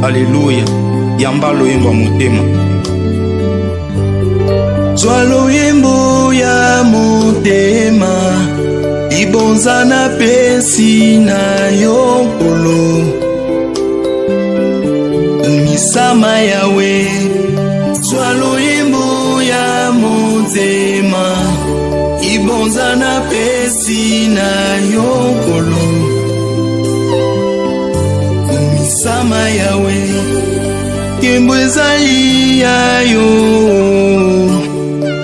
Alléluia. Yamba loyembo ya motema. Zwa loyembo ya motema, libonza na pesi na yo nkolo. Misama yawe. Zwa loyembo ya motema, libonza na pesi na yo nkolo. Misama yawe. Kembo ezali ya yo,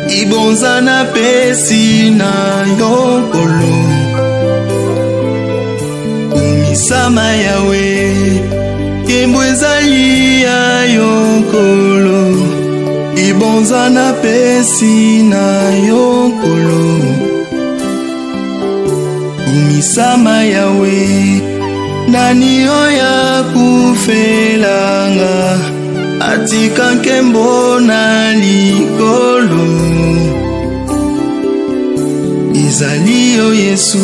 ibonza na pesi na yo nkolo. Misama yawe. Kembo ezali ya yo nkolo, ibonza na pesi na yo nkolo. Misama yawe. Nani oya kufelanga, atika nkembo na likolo. Ezali yo Yesu.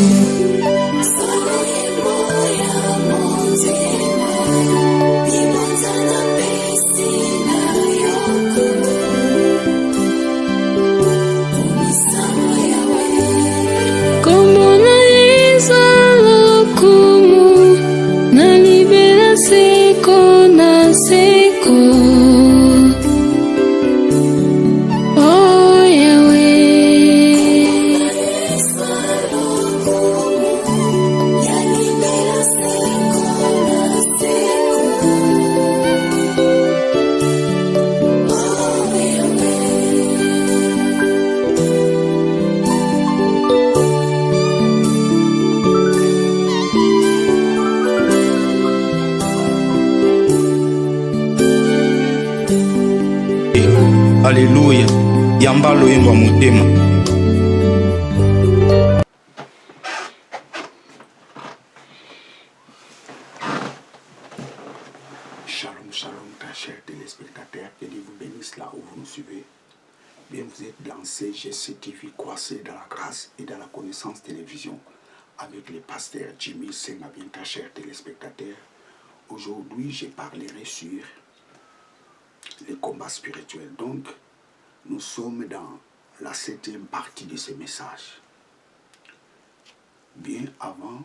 Alléluia. Yamba loyembo ya motema. Shalom, shalom, très chers téléspectateurs, que Dieu vous bénisse là où vous nous suivez. Bien, vous êtes dans CGC TV, croissez dans la grâce et dans la connaissance télévision avec le pasteur Jimmy Senga. Bien, très chers téléspectateurs, aujourd'hui je parlerai sur les combats spirituels. Donc, nous sommes dans la 7e partie de ce message. Bien avant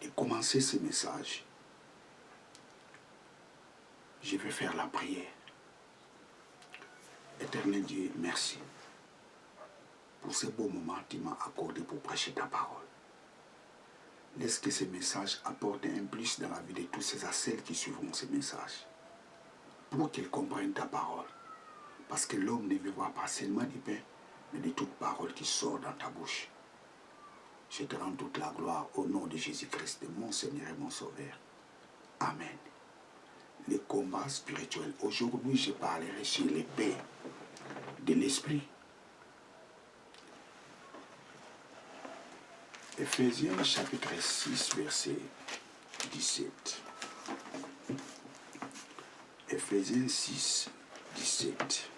de commencer ce message, je vais faire la prière. Éternel Dieu, merci pour ce beau moment que tu m'as accordé pour prêcher ta parole. Laisse que ce message apporte un plus dans la vie de tous ces à celles qui suivront ce message, pour qu'ils comprennent ta parole. Parce que l'homme ne vivra pas seulement du pain, mais de toute parole qui sort dans ta bouche. Je te rends toute la gloire au nom de Jésus-Christ, mon Seigneur et mon Sauveur. Amen. Les combats spirituels. Aujourd'hui, je parlerai sur l'épée de l'esprit. Ephésiens chapitre 6, verset 17. Ephésiens 6, 17.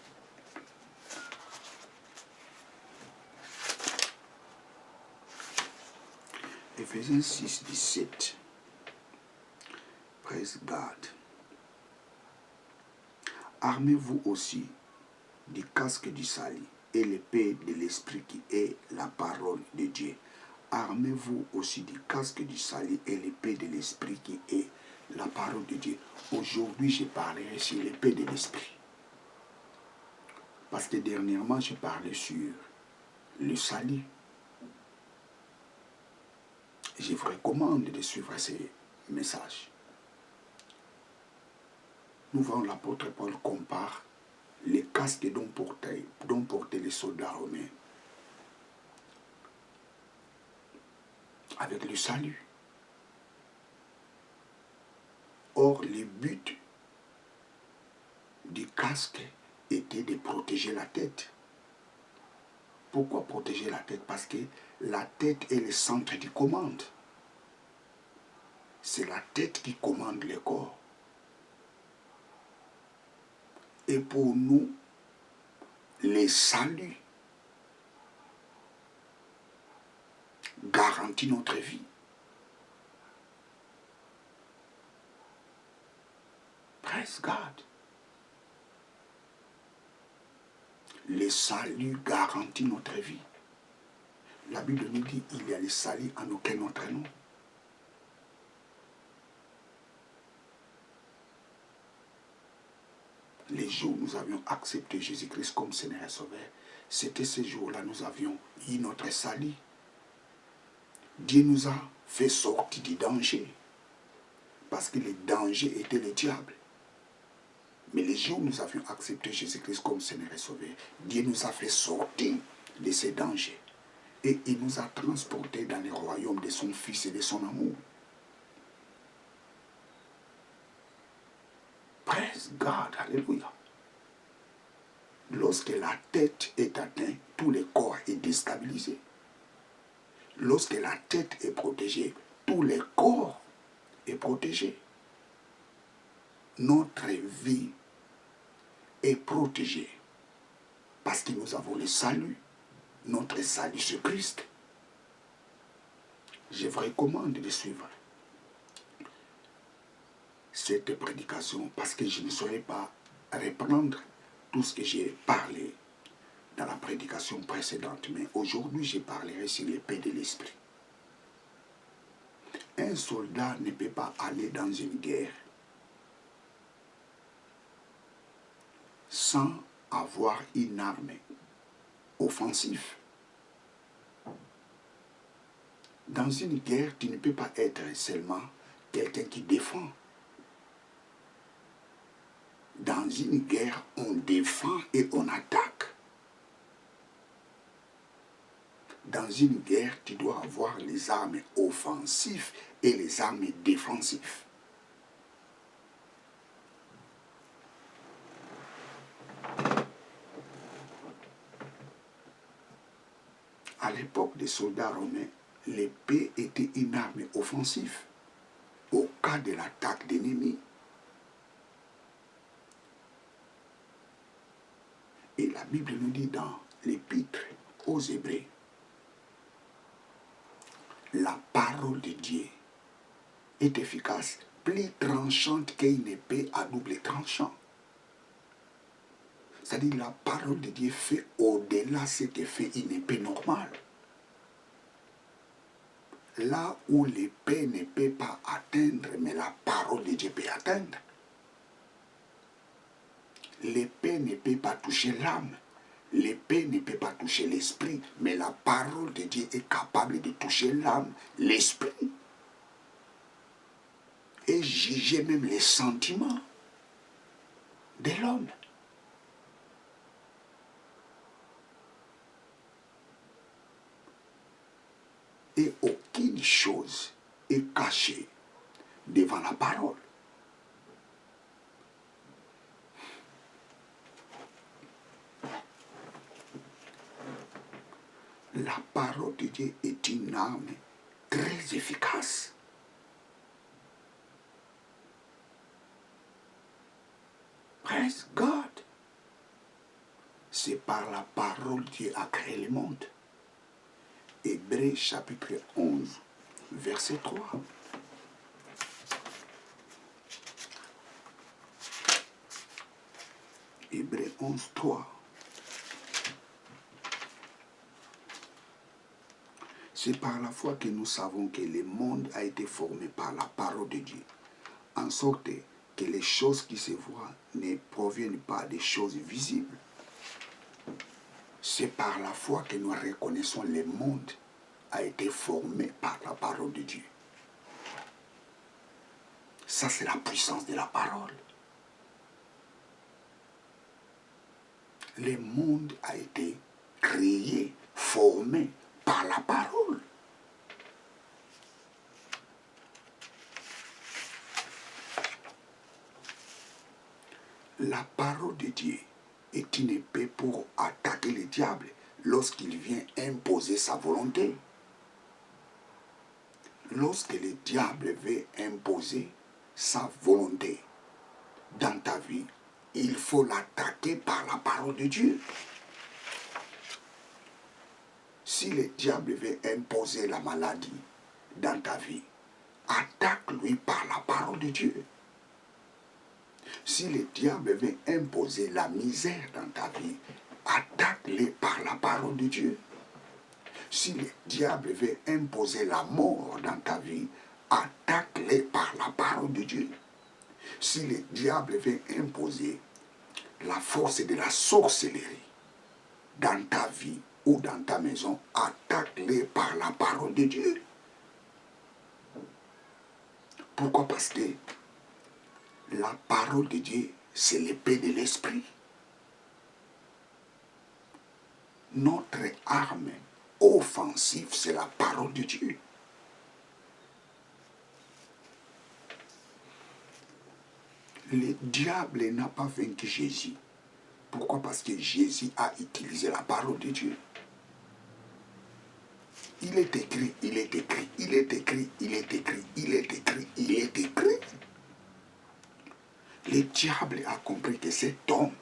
Ephésiens 6, 17. Praise God. Armez-vous aussi du casque du salut et l'épée de l'esprit qui est la parole de Dieu. Armez-vous aussi du casque du salut et l'épée de l'esprit qui est la parole de Dieu. Aujourd'hui, je parlerai sur l'épée de l'esprit. Parce que dernièrement, je parlais sur le salut. Je vous recommande de suivre ces messages. Nous voyons l'apôtre Paul compare les casques dont portaient les soldats romains avec le salut. Or, le but du casque était de protéger la tête. Pourquoi protéger la tête? Parce que la tête est le centre de commande. C'est la tête qui commande le corps. Et pour nous, le salut garantit notre vie. Praise God. Le salut garantit notre vie. La Bible nous dit il y a le salut en aucun autre nom. Les jours où nous avions accepté Jésus-Christ comme Seigneur et Sauveur, c'était ces jours-là nous avions eu notre salut. Dieu nous a fait sortir du danger. Parce que le danger était le diable. Mais les jours où nous avions accepté Jésus-Christ comme Seigneur et Sauveur, Dieu nous a fait sortir de ces dangers. Et il nous a transportés dans le royaume de son Fils et de son amour. Praise God, alléluia. Lorsque la tête est atteinte, tout le corps est déstabilisé. Lorsque la tête est protégée, tout le corps est protégé. Notre vie est protégée parce que nous avons le salut. Notre salut, c'est Christ. Je vous recommande de suivre cette prédication parce que je ne saurais pas reprendre tout ce que j'ai parlé dans la prédication précédente. Mais aujourd'hui, je parlerai sur l'épée de l'esprit. Un soldat ne peut pas aller dans une guerre sans avoir une arme offensive. Dans une guerre, tu ne peux pas être seulement quelqu'un qui défend. Dans une guerre, on défend et on attaque. Dans une guerre, tu dois avoir les armes offensives et les armes défensives. À l'époque des soldats romains, l'épée était une arme offensive au cas de l'attaque d'ennemis. Et la Bible nous dit dans l'épître aux Hébreux, la parole de Dieu est efficace, plus tranchante qu'une épée à double tranchant. C'est-à-dire la parole de Dieu fait au-delà ce que fait une épée normale. Là où l'épée ne peut pas atteindre, mais la parole de Dieu peut atteindre. L'épée ne peut pas toucher l'âme. L'épée ne peut pas toucher l'esprit, mais la parole de Dieu est capable de toucher l'âme, l'esprit. Et juger même les sentiments de l'homme. Et aucune chose est cachée devant la parole. La parole de Dieu est une arme très efficace. Praise God. C'est par la parole que Dieu a créé le monde. Hébreux chapitre 11, verset 3. Hébreux 11, 3. C'est par la foi que nous savons que le monde a été formé par la parole de Dieu, en sorte que les choses qui se voient ne proviennent pas des choses visibles. C'est par la foi que nous reconnaissons que le monde a été formé par la parole de Dieu. Ça, c'est la puissance de la parole. Le monde a été créé, formé par la parole. La parole de Dieu est une épée pour attaquer le diable lorsqu'il vient imposer sa volonté. Lorsque le diable veut imposer sa volonté dans ta vie, il faut l'attaquer par la parole de Dieu. Si le diable veut imposer la maladie dans ta vie, attaque-lui par la parole de Dieu. Si le diable veut imposer la misère dans ta vie, attaque-les par la parole de Dieu. Si le diable veut imposer la mort dans ta vie, attaque-les par la parole de Dieu. Si le diable veut imposer la force de la sorcellerie dans ta vie ou dans ta maison, attaque-les par la parole de Dieu. Pourquoi? Parce que la parole de Dieu, c'est l'épée de l'esprit. Notre arme offensive, c'est la parole de Dieu. Le diable n'a pas vaincu Jésus. Pourquoi? Parce que Jésus a utilisé la parole de Dieu. Il est écrit, il est écrit, il est écrit, il est écrit, il est écrit, il est écrit. Le diable a compris que cet homme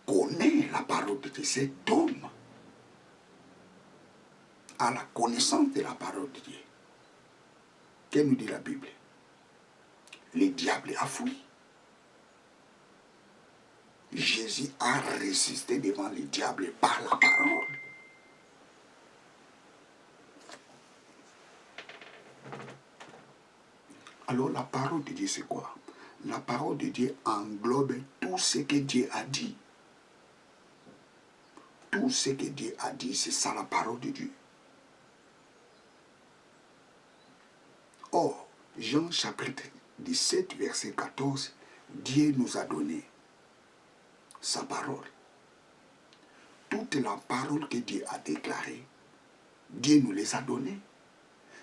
connaît la parole de Dieu. Cet homme a la connaissance de la parole de Dieu. Que nous dit la Bible? Le diable a fui. Jésus a résisté devant le diable par la parole. Alors la parole de Dieu, c'est quoi? La parole de Dieu englobe tout ce que Dieu a dit. Tout ce que Dieu a dit, c'est ça la parole de Dieu. Or, Jean chapitre 17, verset 14, Dieu nous a donné sa parole. Toute la parole que Dieu a déclarée, Dieu nous les a données.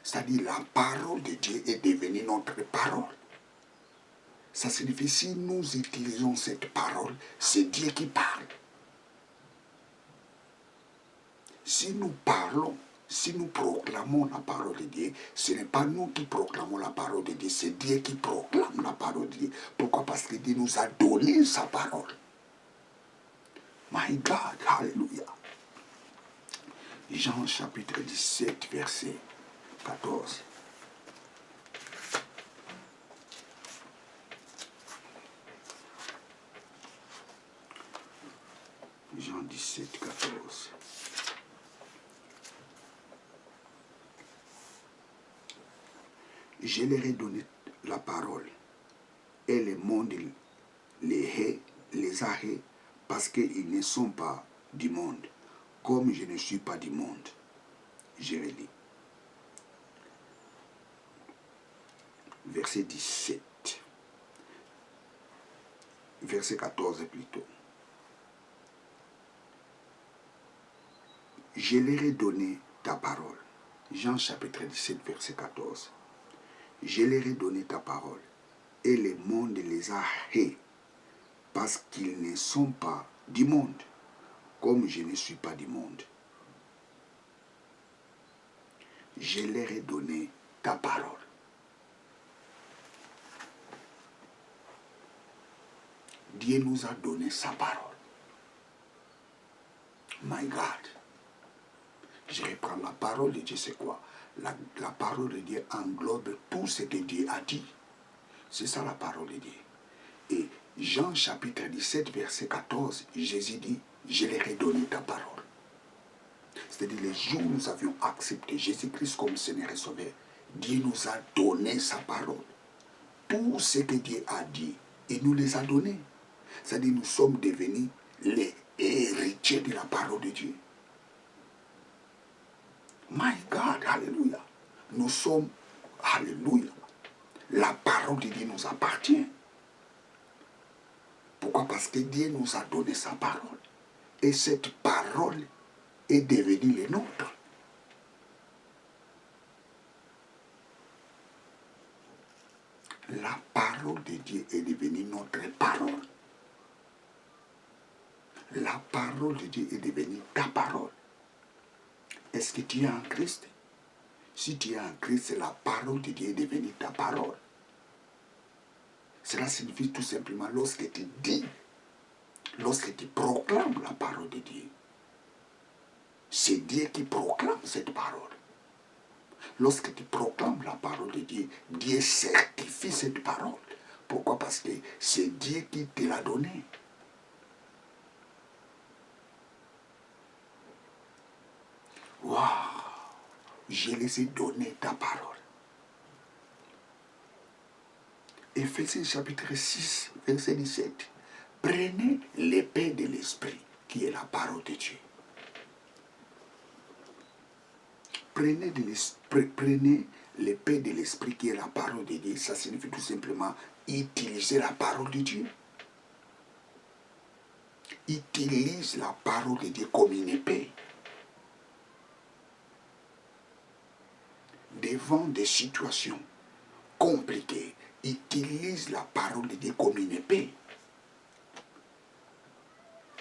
C'est-à-dire la parole de Dieu est devenue notre parole. Ça signifie si nous utilisons cette parole, c'est Dieu qui parle. Si nous parlons, si nous proclamons la parole de Dieu, ce n'est pas nous qui proclamons la parole de Dieu, c'est Dieu qui proclame la parole de Dieu. Pourquoi? Parce que Dieu nous a donné sa parole. My God, hallelujah. Jean chapitre 17, verset 14. Jean 17, 14. Je leur ai donné la parole, et le monde les a hait, parce qu'ils ne sont pas du monde, comme je ne suis pas du monde. Je relis. Verset 17. Verset 14 plutôt. Je leur ai donné ta parole. Jean chapitre 17, verset 14. Je leur ai donné ta parole, et le monde les a hait, parce qu'ils ne sont pas du monde, comme je ne suis pas du monde. Je leur ai donné ta parole. Dieu nous a donné sa parole. My God. Je reprends la parole de Dieu, c'est quoi? La parole de Dieu englobe tout ce que Dieu a dit. C'est ça la parole de Dieu. Et Jean chapitre 17, verset 14, Jésus dit, je leur ai donné ta parole. C'est-à-dire les jours où nous avions accepté Jésus-Christ comme Seigneur et Sauveur, Dieu nous a donné sa parole. Tout ce que Dieu a dit, il nous les a donnés. C'est-à-dire nous sommes devenus les héritiers de la parole de Dieu. My God, alléluia. Nous sommes, alléluia. La parole de Dieu nous appartient. Pourquoi? Parce que Dieu nous a donné sa parole. Et cette parole est devenue les nôtres. La parole de Dieu est devenue notre parole. La parole de Dieu est devenue ta parole. Est-ce que tu es en Christ? Si tu es en Christ, la parole de Dieu est devenue ta parole. Cela signifie tout simplement lorsque tu dis, lorsque tu proclames la parole de Dieu, c'est Dieu qui proclame cette parole. Lorsque tu proclames la parole de Dieu, Dieu certifie cette parole. Pourquoi? Parce que c'est Dieu qui te l'a donné. Waouh! Je les ai donné ta parole. Éphésiens chapitre 6, verset 17. Prenez l'épée de l'esprit, qui est la parole de Dieu. Prenez l'épée de l'esprit, qui est la parole de Dieu. Ça signifie tout simplement utiliser la parole de Dieu. Utilise la parole de Dieu comme une épée. Devant des situations compliquées, utilise la parole de Dieu comme une épée.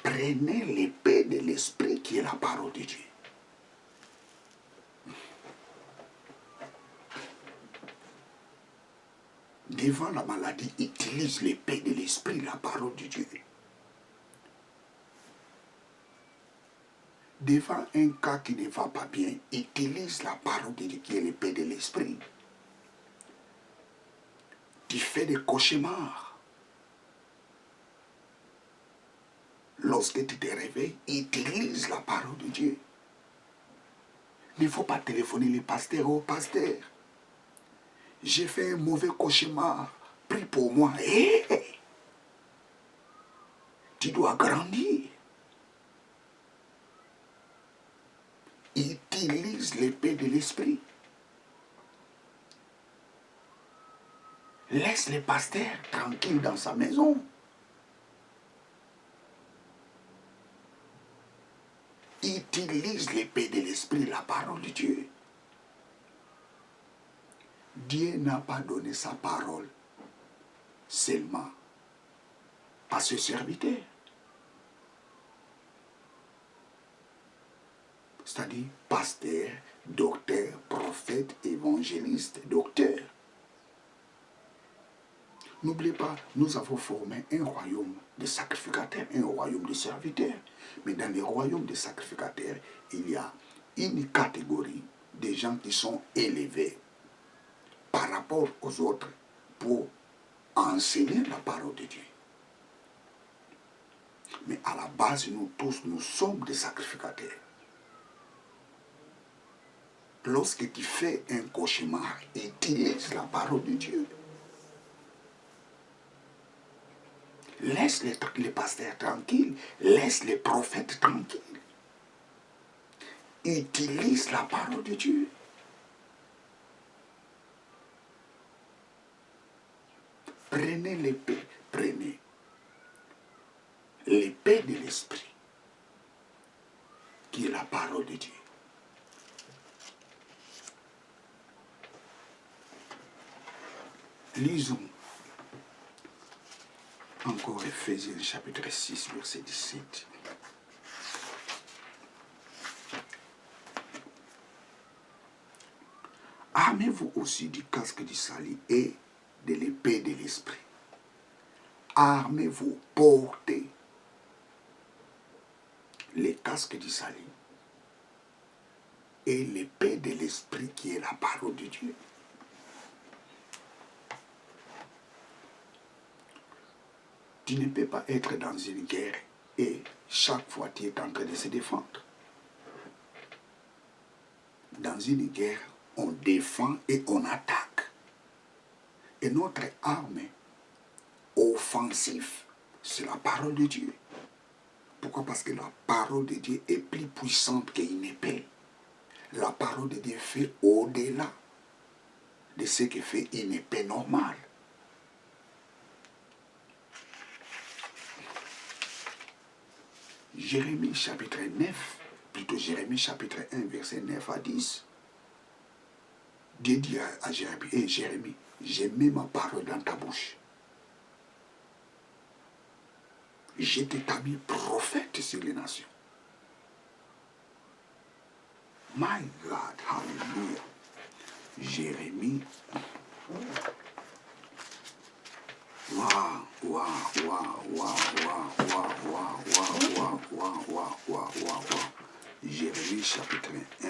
Prenez l'épée de l'esprit, qui est la parole de Dieu. Devant la maladie, utilise l'épée de l'esprit, la parole de Dieu. Devant un cas qui ne va pas bien, utilise la parole de Dieu, qui est l'épée de l'esprit. Tu fais des cauchemars. Lorsque tu te réveilles, utilise la parole de Dieu. Il ne faut pas téléphoner les pasteurs au pasteur. J'ai fait un mauvais cauchemar. Prie pour moi. Hey! Tu dois grandir. Utilise l'épée de l'esprit. Laisse le pasteur tranquille dans sa maison. Utilise l'épée de l'esprit, la parole de Dieu. Dieu n'a pas donné sa parole seulement à ses serviteurs. C'est-à-dire pasteur, docteur, prophète, évangéliste, docteur. N'oubliez pas, nous avons formé un royaume de sacrificateurs, un royaume de serviteurs. Mais dans le royaume des sacrificateurs, il y a une catégorie de gens qui sont élevés par rapport aux autres pour enseigner la parole de Dieu. Mais à la base, nous tous, nous sommes des sacrificateurs. Lorsque tu fais un cauchemar, utilise la parole de Dieu. Laisse les pasteurs tranquilles, laisse les prophètes tranquilles. Utilise la parole de Dieu. Prenez l'épée, prenez l'épée de l'esprit, qui est la parole de Dieu. Lisons encore Éphésiens chapitre 6, verset 17. Armez-vous aussi du casque du salut et de l'épée de l'esprit. Armez-vous, portez les casques du salut et l'épée de l'esprit, qui est la parole de Dieu. Tu ne peux pas être dans une guerre et chaque fois tu es en train de se défendre. Dans une guerre, on défend et on attaque. Et notre arme offensive, c'est la parole de Dieu. Pourquoi? Parce que la parole de Dieu est plus puissante qu'une épée. La parole de Dieu fait au-delà de ce que fait une épée normale. Jérémie chapitre 9, plutôt Jérémie chapitre 1, verset 9 à 10. Dieu dit à Jérémie, hé Jérémie, j'ai mis ma parole dans ta bouche. J'ai établi prophète sur les nations. My God, hallelujah. Jérémie. Waouh, waouh, waouh, waouh, waouh, waouh, waouh, waouh, waouh, waouh. Jérémie chapitre 1.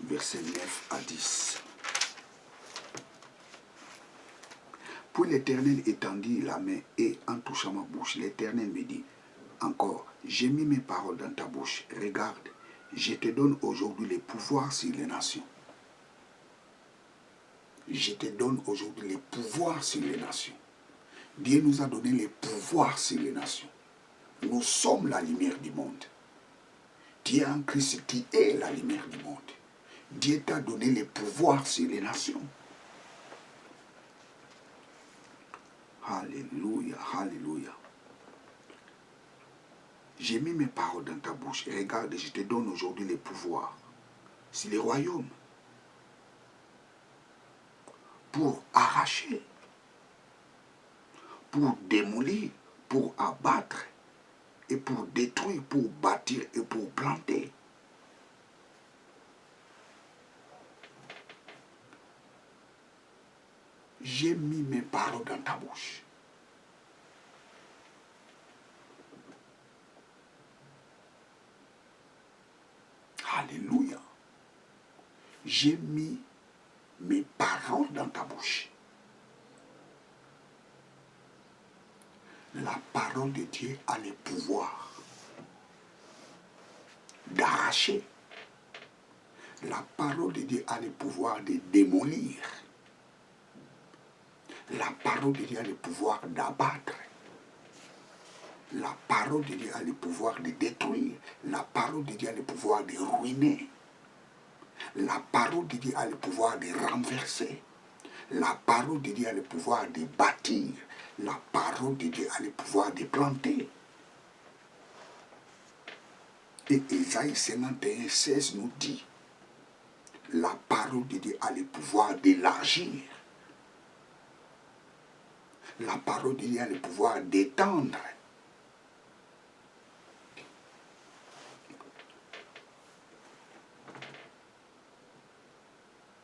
Verset 9 à 10. Puis l'Éternel étendit la main et en touchant ma bouche, l'Éternel me dit, encore, j'ai mis mes paroles dans ta bouche. Regarde, je te donne aujourd'hui les pouvoirs sur les nations. Je te donne aujourd'hui les pouvoirs sur les nations. Dieu nous a donné les pouvoirs sur les nations. Nous sommes la lumière du monde. Dieu en Christ qui est la lumière du monde. Dieu t'a donné les pouvoirs sur les nations. Alléluia, alléluia. J'ai mis mes paroles dans ta bouche. Regarde, je te donne aujourd'hui les pouvoirs sur les royaumes. Pour arracher, pour démolir, pour abattre, et pour détruire, pour bâtir et pour planter. J'ai mis mes paroles dans ta bouche. Alléluia. J'ai mis mes paroles dans ta bouche. La parole de Dieu a le pouvoir d'arracher. La parole de Dieu a le pouvoir de démolir. La parole de Dieu a le pouvoir d'abattre. La parole de Dieu a le pouvoir de détruire. La parole de Dieu a le pouvoir de ruiner. La parole de Dieu a le pouvoir de renverser. La parole de Dieu a le pouvoir de bâtir. La parole de Dieu a le pouvoir de planter. Et Ésaïe 51:16 nous dit, la parole de Dieu a le pouvoir d'élargir. La parole de Dieu a le pouvoir d'étendre.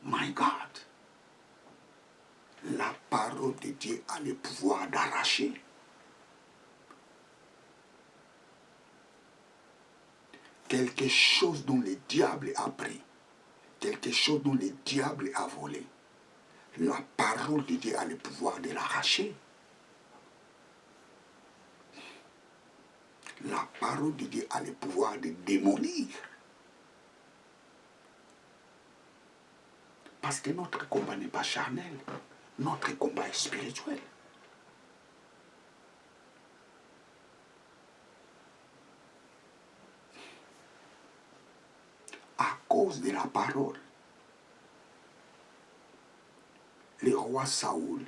My God. La parole de Dieu a le pouvoir d'arracher. Quelque chose dont le diable a pris. Quelque chose dont le diable a volé. La parole de Dieu a le pouvoir de l'arracher. La parole de Dieu a le pouvoir de démolir. Parce que notre combat n'est pas charnel. Notre combat est spirituel. À cause de la parole, le roi Saoul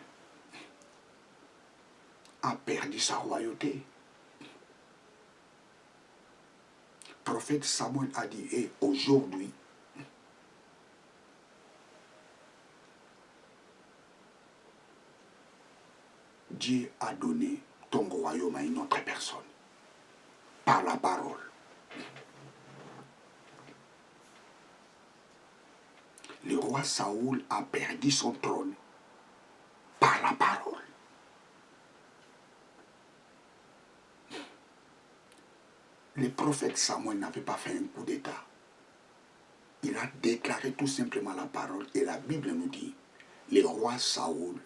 a perdu sa royauté. Le prophète Samuel a dit, et aujourd'hui, Dieu a donné ton royaume à une autre personne. Par la parole. Le roi Saoul a perdu son trône. Par la parole. Le prophète Samuel n'avait pas fait un coup d'État. Il a déclaré tout simplement la parole. Et la Bible nous dit, le roi Saoul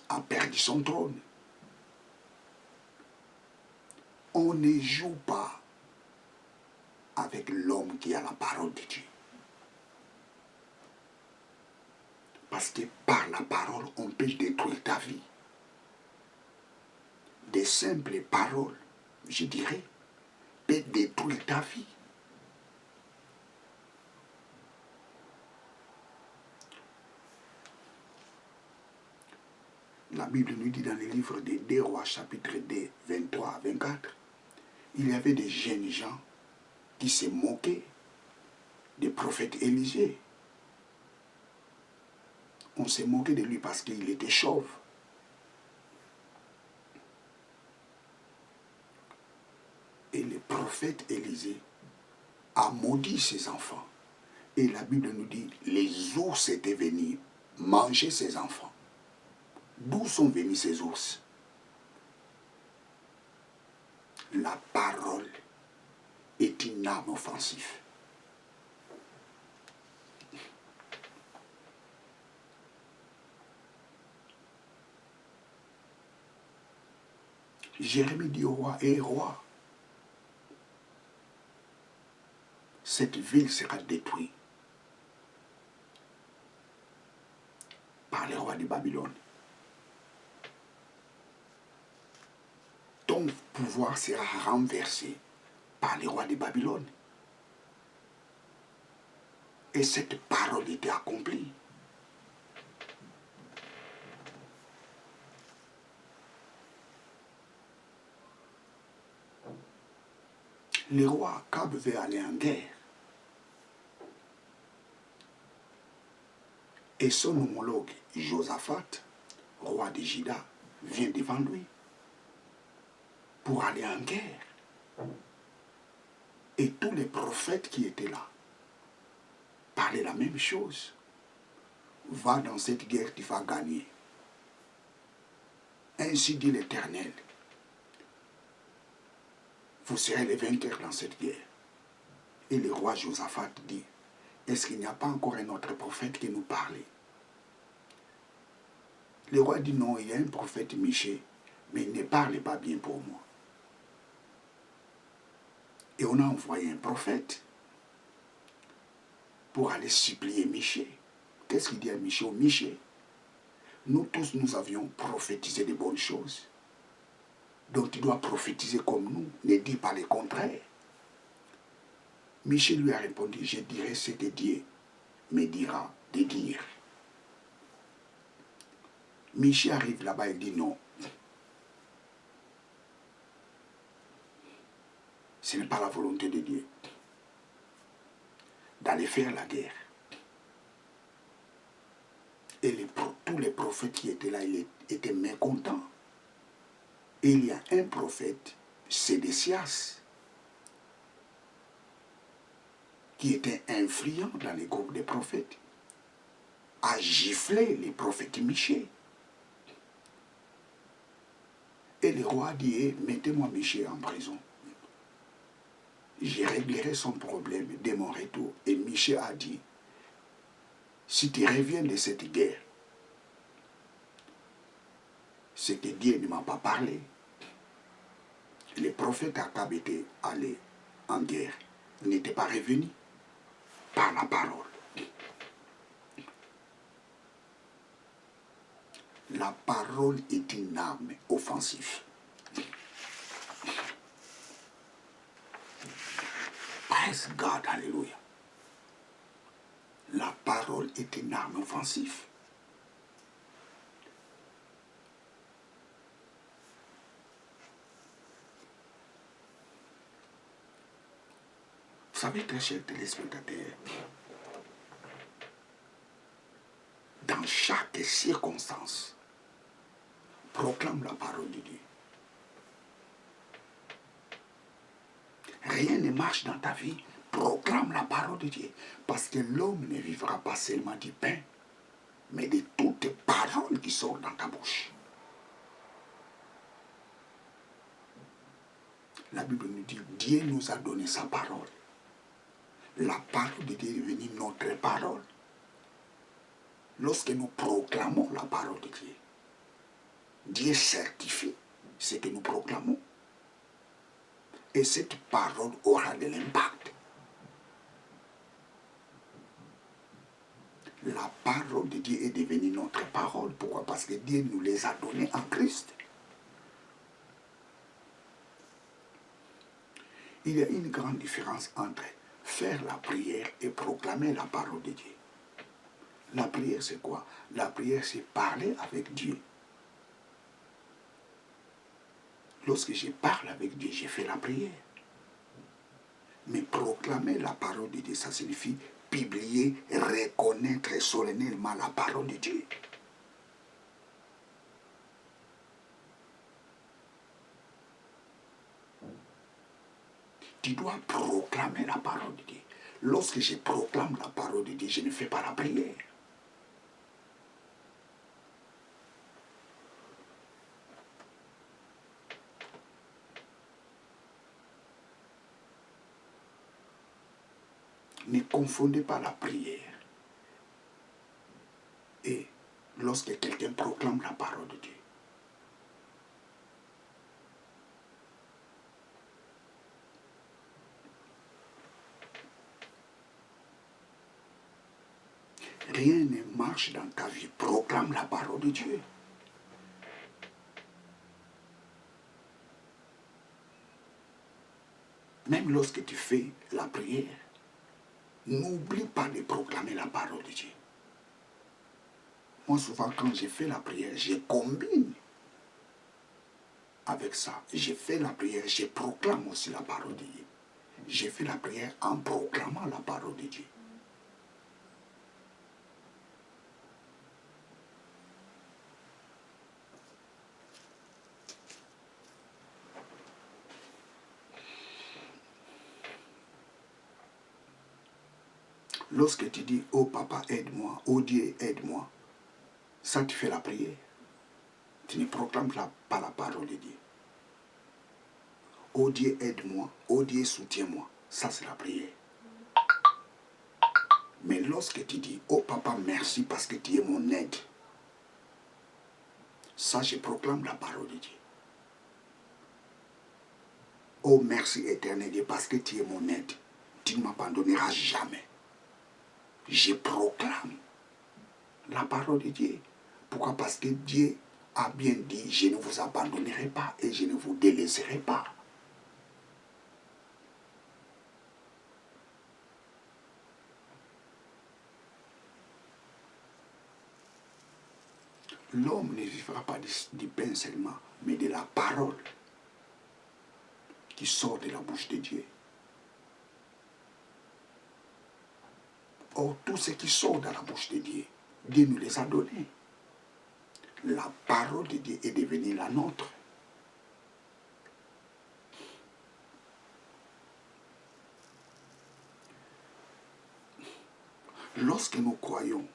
a perdu son trône. On ne joue pas avec l'homme qui a la parole de Dieu. Parce que par la parole, on peut détruire ta vie. Des simples paroles, je dirais, peuvent détruire ta vie. La Bible nous dit dans le livre des 2 Rois, chapitre 2, 23 à 24, il y avait des jeunes gens qui se moquaient du prophète Élisée. On se moquait de lui parce qu'il était chauve. Et le prophète Élisée a maudit ses enfants. Et la Bible nous dit, les ours étaient venus manger ses enfants. D'où sont venus ces ours? La parole est une arme offensive. Jérémie dit au roi, hé roi, cette ville sera détruite par les rois de Babylone. Ton pouvoir sera renversé par les rois de Babylone. Et cette parole était accomplie. Le roi Akab veut aller en guerre. Et son homologue Josaphat, roi de Juda, vient devant lui pour aller en guerre. Et tous les prophètes qui étaient là parlaient la même chose. Va dans cette guerre, tu vas gagner. Ainsi dit l'Éternel. Vous serez les vainqueurs dans cette guerre. Et le roi Josaphat dit, est-ce qu'il n'y a pas encore un autre prophète qui nous parlait? Le roi dit non, il y a un prophète Michée, mais il ne parle pas bien pour moi. Et on a envoyé un prophète pour aller supplier Michée. Qu'est-ce qu'il dit à Michée? Michée, nous tous, nous avions prophétisé de bonnes choses. Donc tu dois prophétiser comme nous, ne dis pas le contraire. Michée lui a répondu, je dirai ce que Dieu me dira de dire. Michée arrive là-bas et dit non. Ce n'est pas la volonté de Dieu d'aller faire la guerre. Et tous les prophètes qui étaient là, ils étaient mécontents. Et il y a un prophète, Sédécias, qui était influent dans les groupes des prophètes, a giflé les prophètes Michée. Et le roi dit, hey, mettez-moi Michée en prison. Je réglerai son problème dès mon retour. Et Michée a dit, si tu reviens de cette guerre, c'est que Dieu ne m'a pas parlé. Les prophètes Akab étaient allés en guerre, ils n'étaient pas revenus par la parole. La parole est une arme offensive. Praise God, alléluia. La parole est une arme offensive. Vous savez, très chers téléspectateurs, dans chaque circonstance, proclame la parole de Dieu. Rien ne marche dans ta vie, proclame la parole de Dieu. Parce que l'homme ne vivra pas seulement du pain, mais de toutes les paroles qui sortent dans ta bouche. La Bible nous dit, Dieu nous a donné sa parole. La parole de Dieu est devenue notre parole. Lorsque nous proclamons la parole de Dieu, Dieu certifie ce que nous proclamons. Et cette parole aura de l'impact. La parole de Dieu est devenue notre parole. Pourquoi? Parce que Dieu nous les a données en Christ. Il y a une grande différence entre faire la prière et proclamer la parole de Dieu. La prière, c'est quoi? La prière, c'est parler avec Dieu. Lorsque je parle avec Dieu, je fais la prière. Mais proclamer la parole de Dieu, ça signifie publier, reconnaître solennellement la parole de Dieu. Tu dois proclamer la parole de Dieu. Lorsque je proclame la parole de Dieu, je ne fais pas la prière. Ne confondez pas la prière et lorsque quelqu'un proclame la parole de Dieu. rien ne marche dans ta vie, proclame la parole de Dieu. Même lorsque tu fais la prière, n'oublie pas de proclamer la parole de Dieu. Moi, souvent, quand je fais la prière, je combine avec ça. Je fais la prière, je proclame aussi la parole de Dieu. Je fais la prière en proclamant la parole de Dieu. Lorsque tu dis, oh papa, aide-moi, oh Dieu, aide-moi, ça tu fais la prière. Tu ne proclames pas la parole de Dieu. Oh Dieu, aide-moi, oh Dieu, soutiens-moi. Ça c'est la prière. Mais lorsque tu dis, oh papa, merci parce que tu es mon aide, ça je proclame la parole de Dieu. Oh merci éternel Dieu parce que tu es mon aide. Tu ne m'abandonneras jamais. Je proclame la parole de Dieu. Pourquoi? Parce que Dieu a bien dit, je ne vous abandonnerai pas et je ne vous délaisserai pas. L'homme ne vivra pas du pain seulement, mais de la parole qui sort de la bouche de Dieu. Or, tout ce qui sort de la bouche de Dieu, Dieu nous les a donnés. La parole de Dieu est devenue la nôtre. Lorsque nous croyons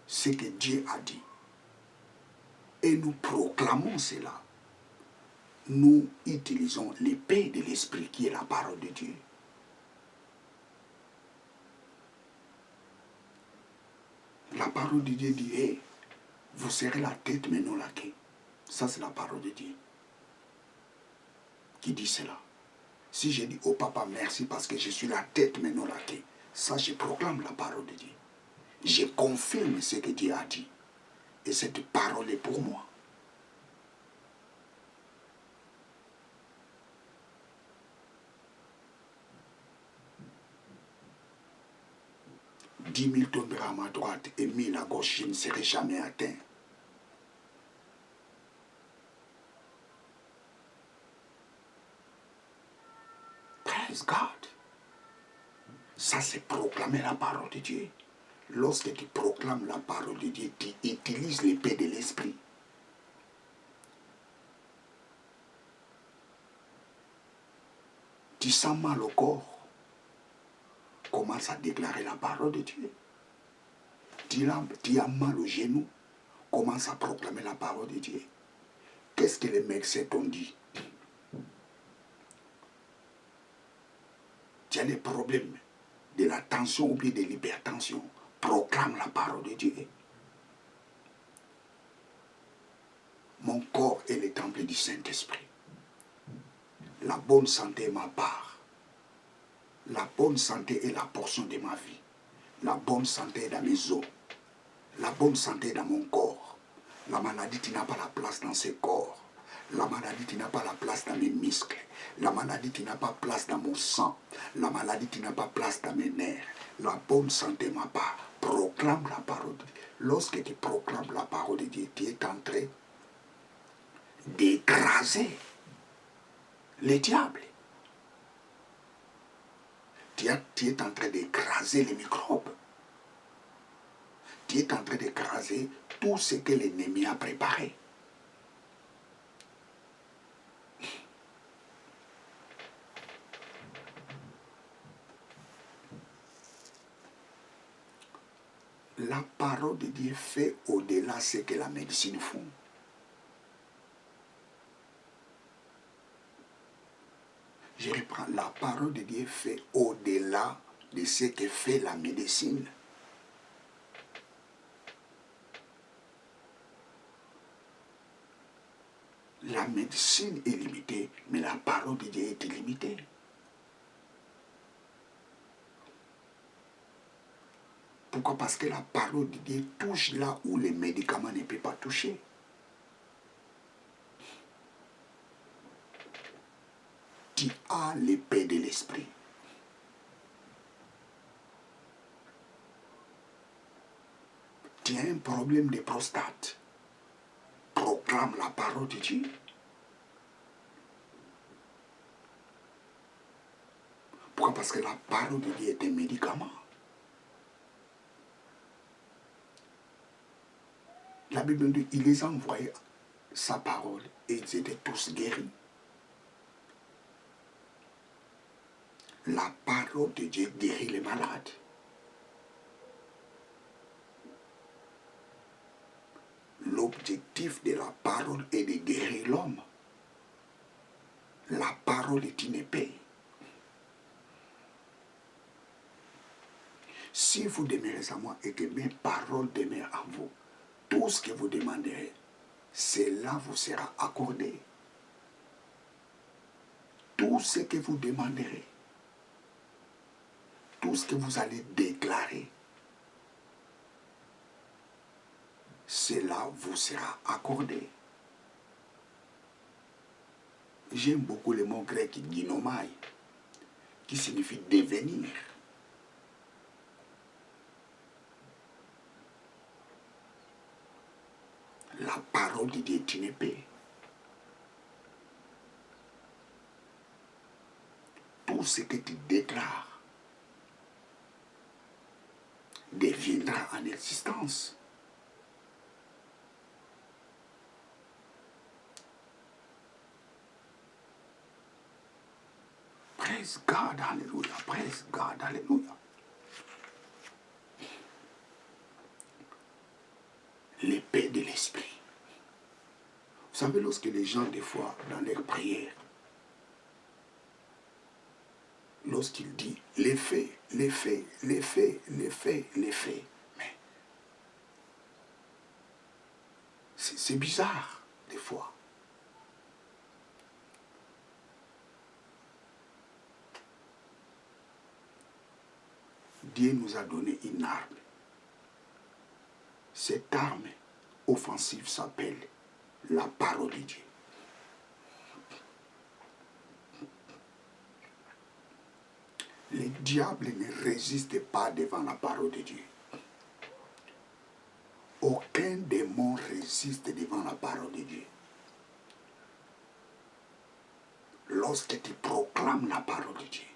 ce que Dieu a dit, et nous proclamons cela, nous utilisons l'épée de l'esprit qui est la parole de Dieu. La parole de Dieu dit, hey, vous serez la tête mais non la queue. Ça c'est la parole de Dieu qui dit cela. Si je dis, oh papa, merci parce que je suis la tête mais non la queue, ça je proclame la parole de Dieu. Je confirme ce que Dieu a dit. Et cette parole est pour moi. « 10 000 tombera à ma droite et 1000 à gauche, je ne serai jamais atteint. » Praise God. Ça, c'est proclamer la parole de Dieu. Lorsque tu proclames la parole de Dieu, tu utilises l'épée de l'esprit. Tu sens mal au corps. Commence à déclarer la parole de Dieu. Tu as mal au genou. Commence à proclamer la parole de Dieu. Qu'est-ce que les médecins t'ont dit? Tu as des problèmes de la tension ou bien de l'hypertension. Proclame la parole de Dieu. Mon corps est le temple du Saint-Esprit. La bonne santé est ma part. La bonne santé est la portion de ma vie. La bonne santé est dans mes os. La bonne santé est dans mon corps. La maladie, tu n'as pas la place dans ce corps. La maladie, tu n'as pas la place dans mes muscles. La maladie, tu n'as pas place dans mon sang. La maladie, tu n'as pas place dans mes nerfs. La bonne santé est ma part. Proclame la parole de Dieu. Lorsque tu proclames la parole de Dieu, tu es en train d'écraser les diables. Tu es en train d'écraser les microbes. Tu es en train d'écraser tout ce que l'ennemi a préparé. La parole de Dieu fait au-delà ce que la médecine fait. Je reprends, la parole de Dieu fait au-delà de ce que fait la médecine. La médecine est limitée, mais la parole de Dieu est illimitée. La parole de Dieu fait au-delà de ce que fait la médecine. La médecine est limitée, mais la parole de Dieu est limitée. La médecine est limitée, mais la parole de Dieu est illimitée. La parole de Dieu est limitée, mais la parole de Dieu est illimitée. La parole de Dieu est limitée, mais la parole de Dieu est illimitée. Pourquoi? Parce que la parole de Dieu touche là où les médicaments ne peuvent pas toucher. Tu as l'épée de l'esprit. Tu as un problème de prostate. Proclame la parole de Dieu. Pourquoi? Parce que la parole de Dieu est un médicament. La Bible dit, il les a envoyés sa parole et ils étaient tous guéris. La parole de Dieu guérit les malades. L'objectif de la parole est de guérir l'homme. La parole est une épée. Si vous demeurez à moi et que mes paroles demeurent en vous, tout ce que vous demanderez, cela vous sera accordé. Tout ce que vous demanderez, tout ce que vous allez déclarer, cela vous sera accordé. J'aime beaucoup le mot grec ginomai, qui signifie devenir. La parole de Dieu est une épée. Tout ce que tu déclares deviendra en existence. Praise God, hallelujah. Praise God, hallelujah. L'épée de l'esprit. Vous savez, lorsque les gens, des fois, dans leurs prières, lorsqu'ils disent les faits, les faits, les faits, les faits, les faits, mais c'est bizarre, des fois. Dieu nous a donné une arme. Cette arme offensive s'appelle la parole de Dieu. Le diable ne résiste pas devant la parole de Dieu. Aucun démon résiste devant la parole de Dieu. Lorsque tu proclames la parole de Dieu,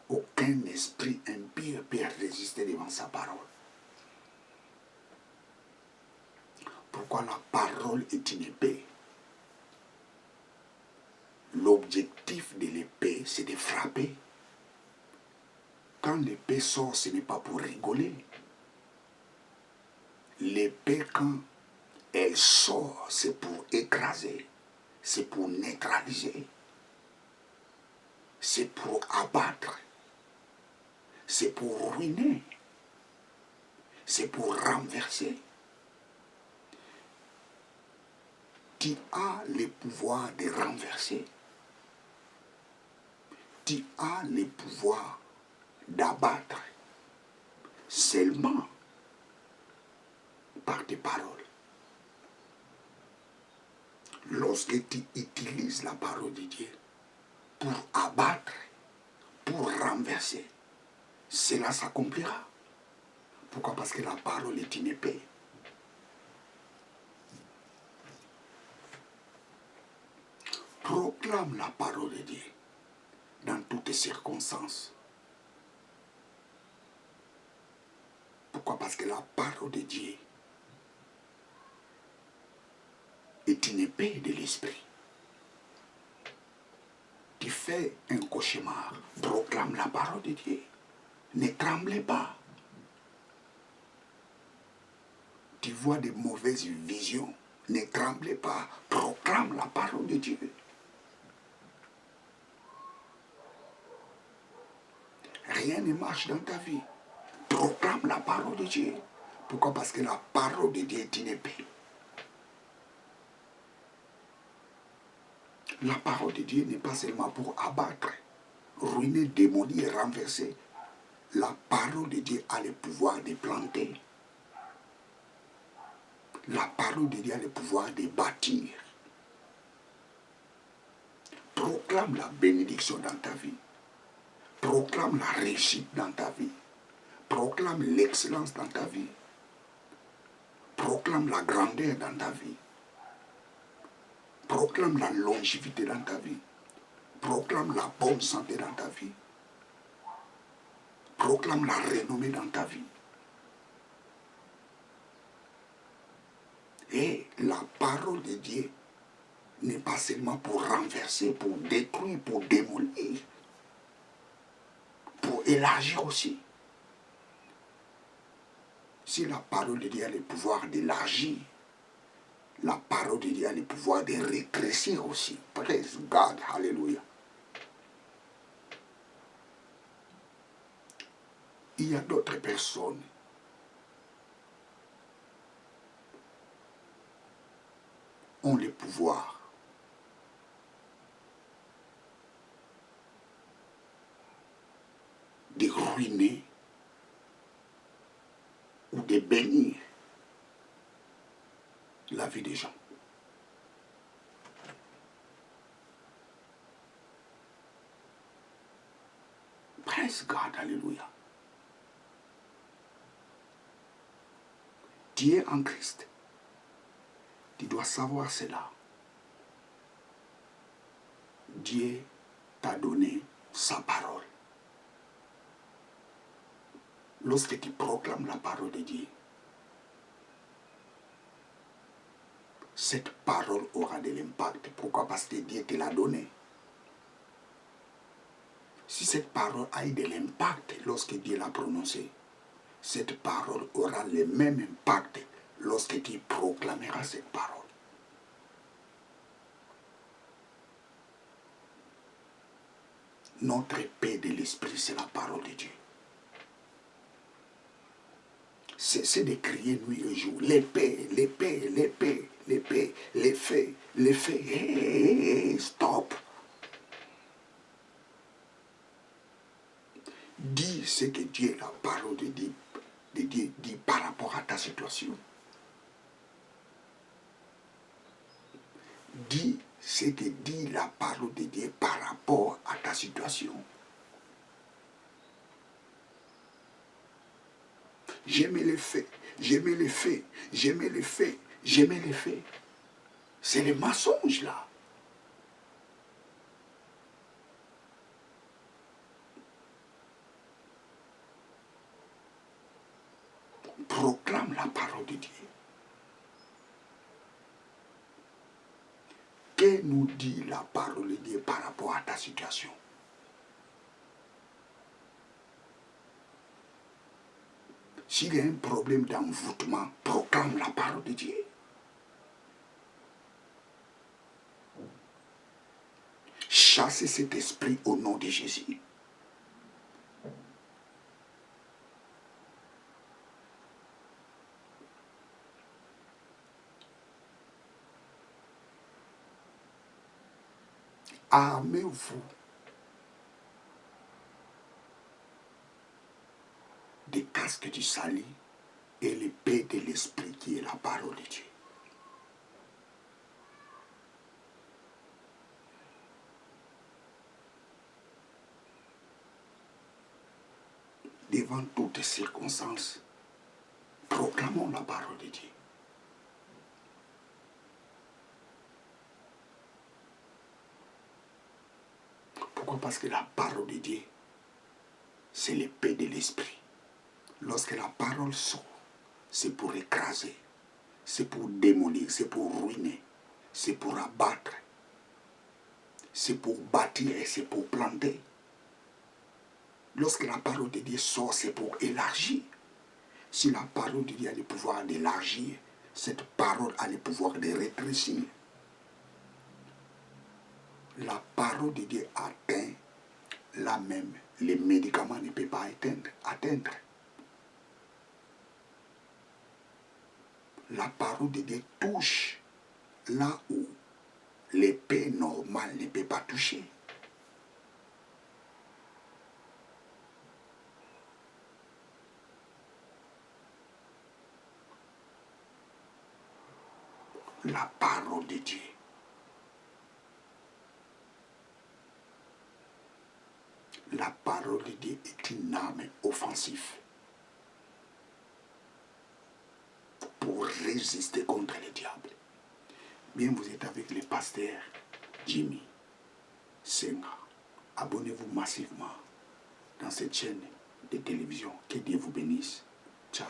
aucun esprit impur peut résister devant sa parole. Pourquoi la parole est une épée? L'objectif de l'épée, c'est de frapper. Quand l'épée sort, ce n'est pas pour rigoler. L'épée, quand elle sort, c'est pour écraser, c'est pour neutraliser, c'est pour abattre, c'est pour ruiner, c'est pour renverser. Tu as le pouvoir de renverser. Tu as le pouvoir d'abattre seulement par tes paroles. Lorsque tu utilises la parole de Dieu pour abattre, pour renverser, cela s'accomplira. Pourquoi? Parce que la parole est une épée. Proclame la parole de Dieu dans toutes circonstances. Pourquoi? Parce que la parole de Dieu est une épée de l'esprit. Tu fais un cauchemar, proclame la parole de Dieu. Ne tremblez pas. Tu vois de mauvaises visions, ne tremblez pas, proclame la parole de Dieu. Rien ne marche dans ta vie. Proclame la parole de Dieu. Pourquoi? Parce que la parole de Dieu est une épée. La parole de Dieu n'est pas seulement pour abattre, ruiner, démolir, renverser. La parole de Dieu a le pouvoir de planter. La parole de Dieu a le pouvoir de bâtir. Proclame la bénédiction dans ta vie. Proclame la réussite dans ta vie. Proclame l'excellence dans ta vie. Proclame la grandeur dans ta vie. Proclame la longévité dans ta vie. Proclame la bonne santé dans ta vie. Proclame la renommée dans ta vie. Et la parole de Dieu n'est pas seulement pour renverser, pour détruire, pour démolir, pour élargir aussi. Si la parole de Dieu a le pouvoir d'élargir, la parole de Dieu a le pouvoir de rétrécir aussi. Praise God, hallelujah. Il y a d'autres personnes qui ont le pouvoir de ruiner ou de bénir la vie des gens. Praise God, hallelujah. Tu es en Christ. Tu dois savoir cela. Dieu t'a donné sa parole. Lorsque tu proclames la parole de Dieu, cette parole aura de l'impact. Pourquoi? Parce que Dieu te l'a donnée. Si cette parole a eu de l'impact lorsque Dieu l'a prononcée, cette parole aura le même impact lorsque tu proclameras cette parole. Notre paix de l'esprit, c'est la parole de Dieu. C'est de crier nuit et jour. L'épée, l'épée, l'épée, l'épée, l'effet, l'effet. Hey, stop. Dis ce que Dieu, la parole de Dieu dit par rapport à ta situation. Dis ce que dit la parole de Dieu par rapport à ta situation. J'aimais les faits, j'aimais les faits, j'aimais les faits, j'aimais les faits. C'est le mensonge là. Proclame la parole de Dieu. Que nous dit la parole de Dieu par rapport à ta situation? S'il y a un problème d'envoûtement, proclame la parole de Dieu. Chassez cet esprit au nom de Jésus. Armez-vous des casques du salut et l'épée de l'esprit qui est la parole de Dieu. Devant toutes circonstances, proclamons la parole de Dieu. Pourquoi? Parce que la parole de Dieu, c'est l'épée de l'esprit. Lorsque la parole sort, c'est pour écraser, c'est pour démolir, c'est pour ruiner, c'est pour abattre, c'est pour bâtir et c'est pour planter. Lorsque la parole de Dieu sort, c'est pour élargir. Si la parole de Dieu a le pouvoir d'élargir, cette parole a le pouvoir de rétrécir. La parole de Dieu atteint là même. Les médicaments ne peuvent pas atteindre. La parole de Dieu touche là où l'épée normale ne peut pas toucher. la parole de Dieu. La parole de Dieu est une arme offensive pour résister contre le diable. Bien, vous êtes avec le pasteur Jimmy Senga. Abonnez-vous massivement dans cette chaîne de télévision. Que Dieu vous bénisse. Ciao.